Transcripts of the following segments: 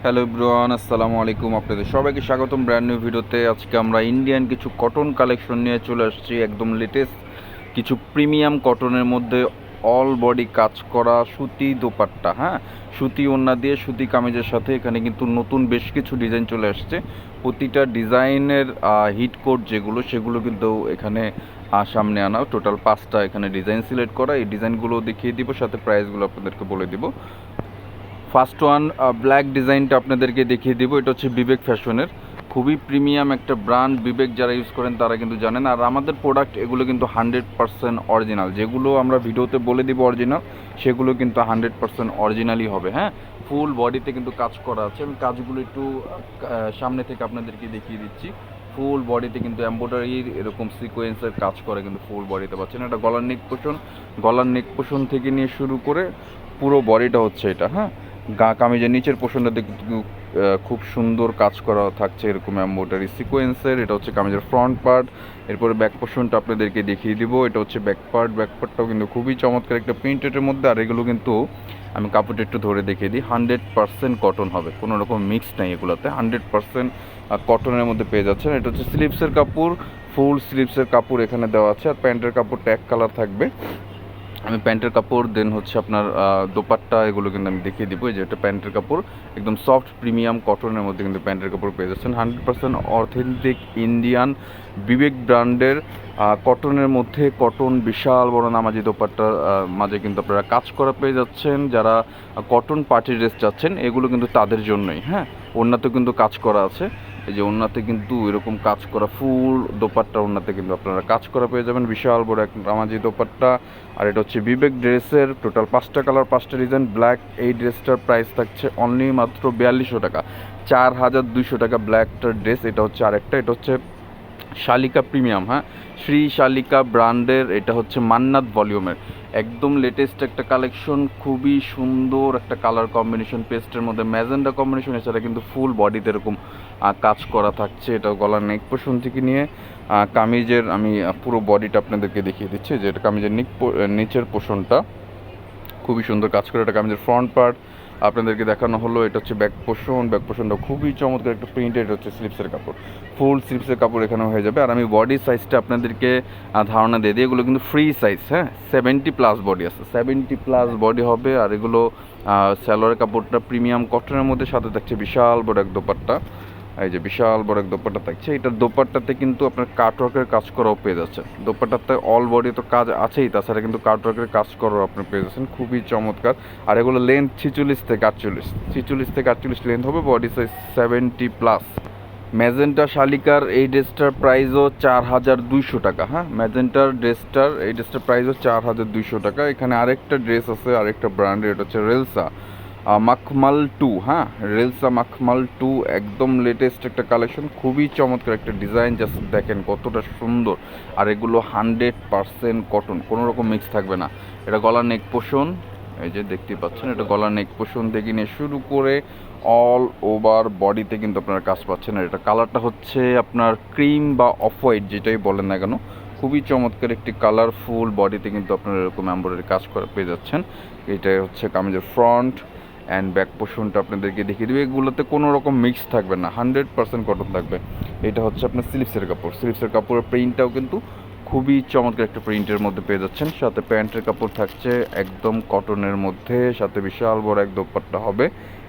Hello everyone, আসসালামু আলাইকুম। আপনাদের সবাইকে স্বাগতম ব্র্যান্ড নিউ ভিডিওতে। আজকে আমরা ইন্ডিয়ান কিছু কটন কালেকশন নিয়ে চলে আসছি, একদম লেটেস্ট কিছু প্রিমিয়াম কটনের মধ্যে অল বডি কাজ করা সুতি দোপাট্টা। হ্যাঁ, সুতি ওড়না দিয়ে সুতি কামিজের সাথে এখানে কিন্তু নতুন বেশ কিছু ডিজাইন চলে আসছে। প্রতিটা ডিজাইনের হিট কোড যেগুলো সেগুলো কিন্তু এখানে সামনে আনা। টোটাল 5টা এখানে ডিজাইন সিলেক্ট করা। এই ডিজাইনগুলো দেখিয়ে দিব, সাথে প্রাইসগুলো আপনাদেরকে বলে দিব। ফার্স্ট ওয়ান ব্ল্যাক ডিজাইনটা আপনাদেরকে দেখিয়ে দিব। এটা হচ্ছে বিবেক ফ্যাশনের, খুবই প্রিমিয়াম একটা ব্র্যান্ড। বিবেক যারা ইউজ করেন তারা কিন্তু জানেন। আর আমাদের প্রোডাক্ট এগুলো কিন্তু 100% অরিজিনাল। যেগুলো আমরা ভিডিওতে বলে দিব অরিজিনাল, সেগুলো কিন্তু 100% অরিজিনালই হবে। হ্যাঁ, ফুল বডিতে কিন্তু কাজ করা আছে। আমি কাজগুলো একটু সামনে থেকে আপনাদেরকে দেখিয়ে দিচ্ছি। ফুল বডিতে কিন্তু এমব্রয়ডারির এরকম সিকোয়েন্সের কাজ করে কিন্তু ফুল বডিতে পাচ্ছেন। এটা গলার নেক পোষণ থেকে নিয়ে শুরু করে পুরো বডিটা হচ্ছে এটা। হ্যাঁ, কামিজের নিচের পোর্শনটাতে কিন্তু খুব সুন্দর কাজ করা থাকছে এরকম এমব্রয়ডারি সিকোয়েন্সের। এটা হচ্ছে কামিজের ফ্রন্ট পার্ট। এরপরে ব্যাক পোর্শনটা আপনাদেরকে দেখিয়ে দিব। এটা হচ্ছে ব্যাক পার্টটাও কিন্তু খুবই চমৎকার একটা প্রিন্টেডের মধ্যে। আর এগুলো কিন্তু আমি কাপড়টা একটু ধরে দেখিয়ে দিই, 100% কটন হবে, কোনো রকম মিক্স নেই এগুলোতে। 100% কটনের মধ্যে পেয়ে যাচ্ছেন। এটা হচ্ছে স্লিপসের কাপড়, ফুল স্লিপসের কাপড় এখানে দেওয়া আছে। আর প্যান্টের কাপড়টা এক কালার থাকবে। আমি প্যান্টের কাপড় দেন হচ্ছে আপনার দোপাট্টা এগুলো কিন্তু আমি দেখিয়ে দিব। যে এটা প্যান্টের কাপড়, একদম সফট প্রিমিয়াম কটনের মধ্যে কিন্তু প্যান্টের কাপড় পেয়ে যাচ্ছেন। 100% অথেন্টিক ইন্ডিয়ান বিবেক ব্র্যান্ডের কটনের মধ্যে কটন বিশাল বড় নামাজি দোপাট্টার মাঝে কিন্তু আপনারা কাজ করা পেয়ে যাচ্ছেন। যারা কটন পার্টি ড্রেস চাচ্ছেন এগুলো কিন্তু তাদের জন্যই। হ্যাঁ, ওড়নাতেও কিন্তু কাজ করা আছে। এই যে ওড়নাতে কিন্তু এরকম কাজ করা ফুল দোপাট্টা, ওড়নাতে কিন্তু আপনারা কাজ করা পেয়ে যাবেন। বিশাল বড় এক নামাজি দোপাট্টা। আর এটা হচ্ছে বিবেক ড্রেসের টোটাল 5টা কালার, 5টা ডিজাইন ব্ল্যাক। এই ড্রেসটার প্রাইস থাকছে অনলি মাত্র 4200 টাকা, 4200 টাকা ব্ল্যাকটার ড্রেস। এটা হচ্ছে আরেকটা, এটা হচ্ছে শালিকা প্রিমিয়াম। হ্যাঁ, শ্রী শালিকা ব্র্যান্ডের, এটা হচ্ছে মান্নাত ভলিউমের একদম লেটেস্ট একটা কালেকশন। খুবই সুন্দর একটা কালার কম্বিনেশন, পেস্টের মধ্যে ম্যাজেন্ডা কম্বিনেশন। এছাড়া কিন্তু ফুল বডিতে এরকম কাজ করা থাকছে। এটা গলার নেক পোর্শন থেকে নিয়ে কামিজের আমি পুরো বডিটা আপনাদেরকে দেখিয়ে দিচ্ছি। যে এটা কামিজের নিচের পোর্শনটা খুবই সুন্দর কাজ করে। এটা কামিজের ফ্রন্ট পার্ট আপনাদেরকে দেখানো হলো। এটা হচ্ছে ব্যাক পোর্শনটা খুবই চমৎকার একটা প্রিন্টেড। এটা হচ্ছে স্লিপসের কাপড়, ফুল স্লিপসের কাপড় এখানে হয়ে যাবে। আর আমি বডি সাইজটা আপনাদেরকে ধারণা দিয়ে দিই। এগুলো কিন্তু ফ্রি সাইজ। হ্যাঁ, 70+ বডি আছে, 70+ বডি হবে। আর এগুলো স্যালোয়ারের কাপড়টা প্রিমিয়াম কটনের মধ্যে, সাথে থাকছে বিশাল বড় এক দোপাট্টা। এই যে বিশাল বড় এক দোপাট্টা থাকছে। এটার দোপাট্টাতে কিন্তু আপনার কাটওয়ার্কের কাজ করাও পেয়ে যাচ্ছে। দোপাট্টাতে অল বডি তো কাজ আছেই, তাছাড়া কিন্তু কাটওয়ার্কের কাজ করাও আপনি পেয়ে যাচ্ছেন, খুবই চমৎকার। আর এগুলো লেন্থ 46 থেকে 48 লেন্থ হবে। Body size 70+। ম্যাজেন্টা শালিকার এই ড্রেসটার প্রাইসও 4200 টাকা। হ্যাঁ, ম্যাজেন্টার এই ড্রেসটার প্রাইসও 4200 টাকা। এখানে আরেকটা ড্রেস আছে, আরেকটা ব্র্যান্ডের, এটা হচ্ছে রেলসা মাখমাল 2। হ্যাঁ, রেলসা মাখমাল 2 একদম লেটেস্ট একটা কালেকশন, খুবই চমৎকার একটা ডিজাইন। জাস্ট দেখেন কতটা সুন্দর। আর এগুলো 100% কটন, কোনো রকম মিক্স থাকবে না। এটা গলার নেক পোর্শন, এই যে দেখতেই পাচ্ছেন, এটা গলার নেক পোর্শন থেকে নিয়ে শুরু করে অল ওভার বডিতে কিন্তু আপনারা কাজ পাচ্ছেন। আর এটা কালারটা হচ্ছে আপনার ক্রিম বা অফ হোয়াইট, যেটাই বলেন না কেন, খুবই চমৎকার একটি কালারফুল বডিতে কিন্তু আপনারা এরকম এমব্রয়ডারি কাজ করা পেয়ে যাচ্ছেন। এটাই হচ্ছে কামিজের ফ্রন্ট অ্যান্ড ব্যাক পোর্শনটা আপনাদেরকে দেখিয়ে দেবে। এগুলোতে কোনো রকম মিক্স থাকবে না, 100% কটন থাকবে। এটা হচ্ছে আপনার স্লিপসের কাপড়ের প্রিন্টটাও কিন্তু খুবই চমৎকার একটা প্রিন্টের মধ্যে পেয়ে যাচ্ছেন। সাথে প্যান্টের কাপড় থাকছে একদম কটনের মধ্যে, সাথে বিশাল বড় এক দোপাট্টা হবে।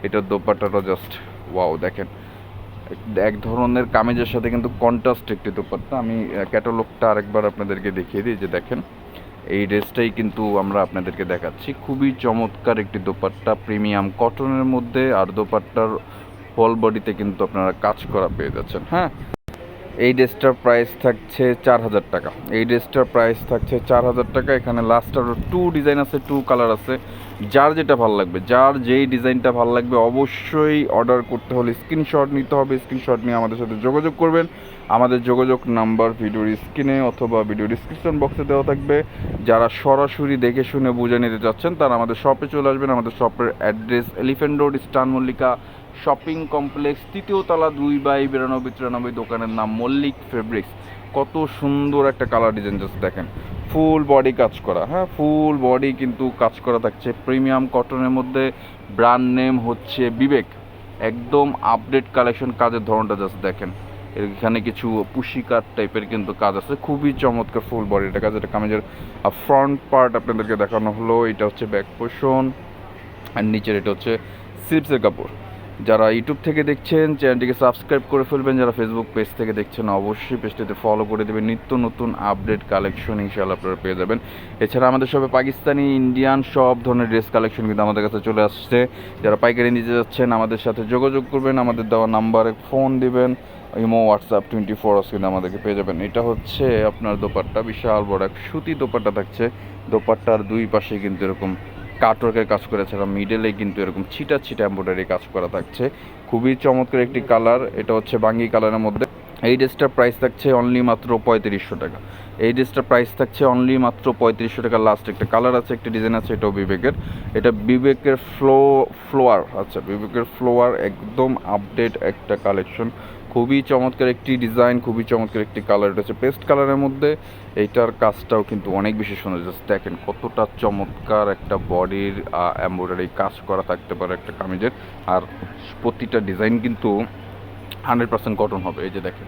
এটার দোপাট্টাটা জাস্ট ওয়াও, দেখেন এক ধরনের কামিজের সাথে কিন্তু কন্ট্রাস্ট একটি দোপাট্টা। আমি ক্যাটালগটা আরেকবার আপনাদেরকে দেখিয়ে দিই। যে দেখেন এই ড্রেসটাই কিন্তু আমরা আপনাদেরকে দেখাচ্ছি, খুবই চমৎকার একটি দোপাট্টা প্রিমিয়াম কটনের মধ্যে। আর দোপাট্টার হোল বডিতে কিন্তু আপনারা কাজ করা পেয়ে যাচ্ছেন। হ্যাঁ, এই ড্রেসটার প্রাইস থাকছে 4000 টাকা। এখানে লাস্ট আরও 2 ডিজাইন আছে, 2 কালার আছে। যার যেটা ভালো লাগবে, যার যেই ডিজাইনটা ভালো লাগবে, অবশ্যই অর্ডার করতে হলে স্ক্রিনশট নিতে হবে। স্ক্রিনশট নিয়ে আমাদের সাথে যোগাযোগ করবেন। আমাদের যোগাযোগ নাম্বার ভিডিওর স্ক্রিনে অথবা ভিডিও ডিসক্রিপশন বক্সে দেওয়া থাকবে। যারা সরাসরি দেখে শুনে বুঝে নিতে চাচ্ছেন তারা আমাদের শপে চলে আসবেন। আমাদের শপের address elephant road, star Mallika shopping complex, 3য় তলা, 2/9293। দোকানের নাম মল্লিক ফেব্রিক্স। কত সুন্দর একটা কালার ডিজাইন, জাস্ট দেখেন ফুল বডি কাজ করা। হ্যাঁ, ফুল বডি কিন্তু কাজ করা থাকছে প্রিমিয়াম কটনের মধ্যে। ব্র্যান্ড নেম হচ্ছে বিবেক। একদম আপডেট কালেকশন। কাজের ধরনটা জাস্ট দেখেন, এখানে কিছু পুশি কাট টাইপের কিন্তু কাজ আছে, খুবই চমৎকার ফুল বডিটা কাজ। এটা কামিজের ফ্রন্ট পার্ট আপনাদেরকে দেখানো হলো, এটা হচ্ছে ব্যাক পোর্শন, আর নিচের এটা হচ্ছে স্লিপসের কাপড়। যারা ইউটিউব থেকে দেখছেন চ্যানেলটিকে সাবস্ক্রাইব করে ফেলবেন, যারা ফেসবুক পেজ থেকে দেখছেন অবশ্যই পেজটিতে ফলো করে দেবেন। নিত্য নতুন আপডেট কালেকশন ইনশাআল্লাহ আপনারা পেয়ে যাবেন। এছাড়া আমাদের সবে পাকিস্তানি, ইন্ডিয়ান সব ধরনের ড্রেস কালেকশন কিন্তু আমাদের কাছে চলে আসছে। যারা পাইকারি নিতে যাচ্ছেন আমাদের সাথে যোগাযোগ করবেন, আমাদের দেওয়া নাম্বারে ফোন দিবেন, ইমো, হোয়াটসঅ্যাপ 24 কিন্তু আমাদেরকে পেয়ে যাবেন। এটা হচ্ছে আপনার দোপাট্টা, বিশাল বড় এক সুতি দোপাট্টা থাকছে। দোপাট্টার দুই পাশে কিন্তু এরকম কাটওয়ার্কের কাজ করা ছাড়া মিডলে কিন্তু এরকম ছিটা ছিটা এমব্রয়ডারি কাজ করা থাকছে। খুবই চমৎকার একটি কালার, এটা হচ্ছে বাঙ্গি কালারের মধ্যে। এই ড্রেসটার প্রাইস থাকছে অনলি মাত্র 3500 টাকা। এই ড্রেসটার প্রাইস থাকছে অনলি মাত্র 3500 টাকা। লাস্ট একটা কালার আছে, একটা ডিজাইন আছে, এটাও বিবেকের। এটা বিবেকের ফ্লোয়ার, আচ্ছা বিবেকের ফ্লোয়ার, একদম আপডেট একটা কালেকশন। খুবই চমৎকার একটি ডিজাইন, খুবই চমৎকার একটি কালার। এটা হচ্ছে পেস্ট কালারের মধ্যে। এইটার কাজটাও কিন্তু অনেক বেশি সুন্দর। জাস্ট দেখেন কতটা চমৎকার একটা বডির এমব্রয়ডারি কাজ করা থাকতে পারে একটা কামিজের। আর প্রতিটা ডিজাইন কিন্তু 100% কটন হবে। এই যে দেখেন,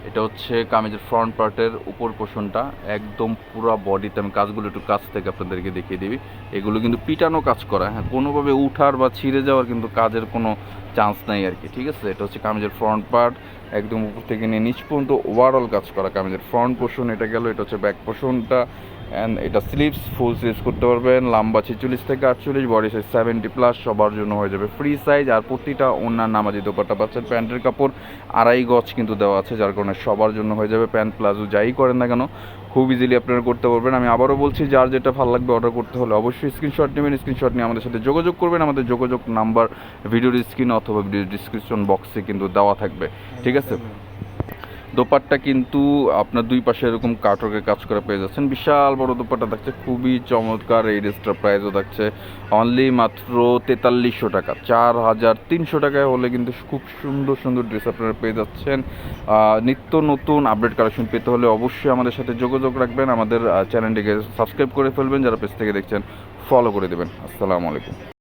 এটা হচ্ছে কামিজের ফ্রন্ট পার্টের উপর পোর্শনটা, একদম পুরো বডিতে আমি কাজগুলো একটু কাছ থেকে আপনাদেরকে দেখিয়ে দিবি। এগুলো কিন্তু পিটানো কাজ করা, হ্যাঁ, কোনোভাবে উঠার বা ছিঁড়ে যাওয়ার কিন্তু কাজের কোনো চান্স নাই আর কি, ঠিক আছে। এটা হচ্ছে কামিজের ফ্রন্ট পার্ট, একদম উপর থেকে নিয়ে নিচ পর্যন্ত ওভারঅল কাজ করা কামিজের ফ্রন্ট পোর্শন। এটা গেল, এটা হচ্ছে ব্যাক পোর্শনটা। অ্যান্ড এটা স্লিভস, ফুল স্লিভস করতে পারবেন। লম্বা 46 থেকে 48, বডি সাইজ 70+, সবার জন্য হয়ে যাবে ফ্রি সাইজ। আর প্রতিটা অন্যান্য নামাজি দোপাট্টা পাচ্ছেন। প্যান্টের কাপড় 2.5 গজ কিন্তু দেওয়া আছে, যার কারণে সবার জন্য হয়ে যাবে। প্যান্ট প্লাজো যাই করেন না কেন খুব ইজিলি আপনারা করতে পারবেন। আমি আবারও বলছি, যার যেটা ভালো লাগবে অর্ডার করতে হলে অবশ্যই স্ক্রিনশট নেবেন। স্ক্রিনশট নিয়ে আমাদের সাথে যোগাযোগ করবেন। আমাদের যোগাযোগ নাম্বার ভিডিওর স্ক্রিন অথবা ভিডিও ডিসক্রিপশন বক্সে কিন্তু দেওয়া থাকবে, ঠিক আছে। দোপাট্টা কিন্তু আপনার দুই পাশে এরকম কাটওয়ার্কের কাজ করে পেয়ে যাচ্ছেন। বিশাল বড় দোপাট্টা থাকছে, খুবই চমৎকার। এই ড্রেসটার প্রাইসও থাকছে অনলি মাত্র 4300 টাকা। 4300 টাকায় হলে কিন্তু খুব সুন্দর সুন্দর ড্রেস আপনারা পেয়ে যাচ্ছেন। নিত্য নতুন আপডেট কালেকশন পেতে হলে অবশ্যই আমাদের সাথে যোগাযোগ রাখবেন। আমাদের চ্যানেলটিকে সাবস্ক্রাইব করে ফেলবেন, যারা পেজ থেকে দেখছেন ফলো করে দেবেন। আসসালামু আলাইকুম।